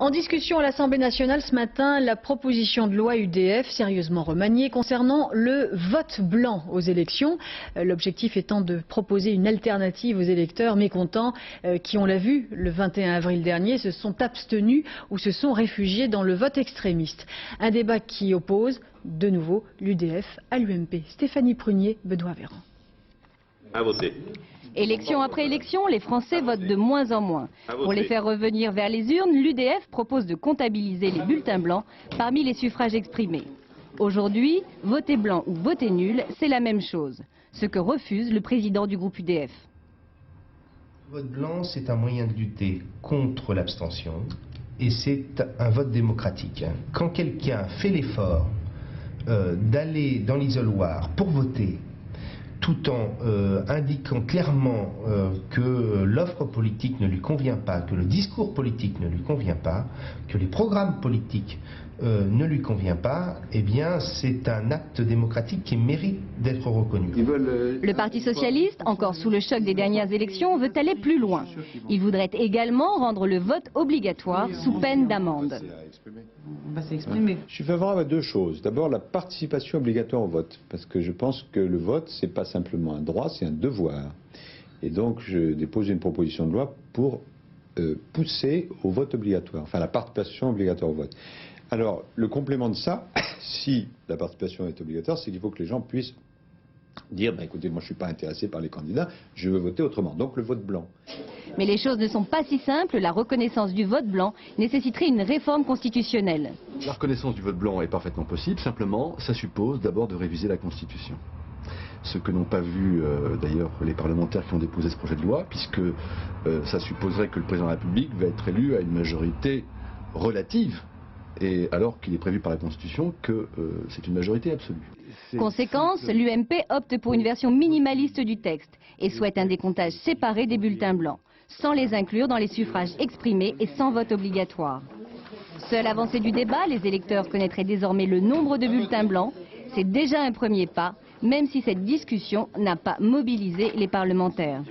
En discussion à l'Assemblée nationale ce matin, la proposition de loi UDF sérieusement remaniée concernant le vote blanc aux élections. L'objectif étant de proposer une alternative aux électeurs mécontents qui, on l'a vu, le 21 avril dernier, se sont abstenus ou se sont réfugiés dans le vote extrémiste. Un débat qui oppose de nouveau l'UDF à l'UMP. Stéphanie Prunier, Benoît Véran. À voter. Élection après élection, les Français votent de moins en moins. Pour les faire revenir vers les urnes, l'UDF propose de comptabiliser les bulletins blancs parmi les suffrages exprimés. Aujourd'hui, voter blanc ou voter nul, c'est la même chose. Ce que refuse le président du groupe UDF. Le vote blanc, c'est un moyen de lutter contre l'abstention et c'est un vote démocratique. Quand quelqu'un fait l'effort d'aller dans l'isoloir pour voter, tout en indiquant clairement que l'offre politique ne lui convient pas, que le discours politique ne lui convient pas, que les programmes politiques ne lui conviennent pas, eh bien c'est un acte démocratique qui mérite d'être reconnu. Le Parti socialiste, encore sous le choc des dernières élections, veut aller plus loin. Il voudrait également rendre le vote obligatoire sous peine d'amende. Je suis favorable à deux choses. D'abord, la participation obligatoire au vote. Parce que je pense que le vote, ce n'est pas simplement un droit, c'est un devoir. Et donc, je dépose une proposition de loi pour pousser au vote obligatoire. Enfin, la participation obligatoire au vote. Alors, le complément de ça, si la participation est obligatoire, c'est qu'il faut que les gens puissent dire, écoutez, moi je ne suis pas intéressé par les candidats, je veux voter autrement. Donc le vote blanc. Mais les choses ne sont pas si simples. La reconnaissance du vote blanc nécessiterait une réforme constitutionnelle. La reconnaissance du vote blanc est parfaitement possible, simplement ça suppose d'abord de réviser la Constitution. Ce que n'ont pas vu d'ailleurs les parlementaires qui ont déposé ce projet de loi, puisque ça supposerait que le président de la République va être élu à une majorité relative, et alors qu'il est prévu par la Constitution que c'est une majorité absolue. Conséquence, l'UMP opte pour une version minimaliste du texte et souhaite un décomptage séparé des bulletins blancs, sans les inclure dans les suffrages exprimés et sans vote obligatoire. Seule avancée du débat, les électeurs connaîtraient désormais le nombre de bulletins blancs. C'est déjà un premier pas, même si cette discussion n'a pas mobilisé les parlementaires.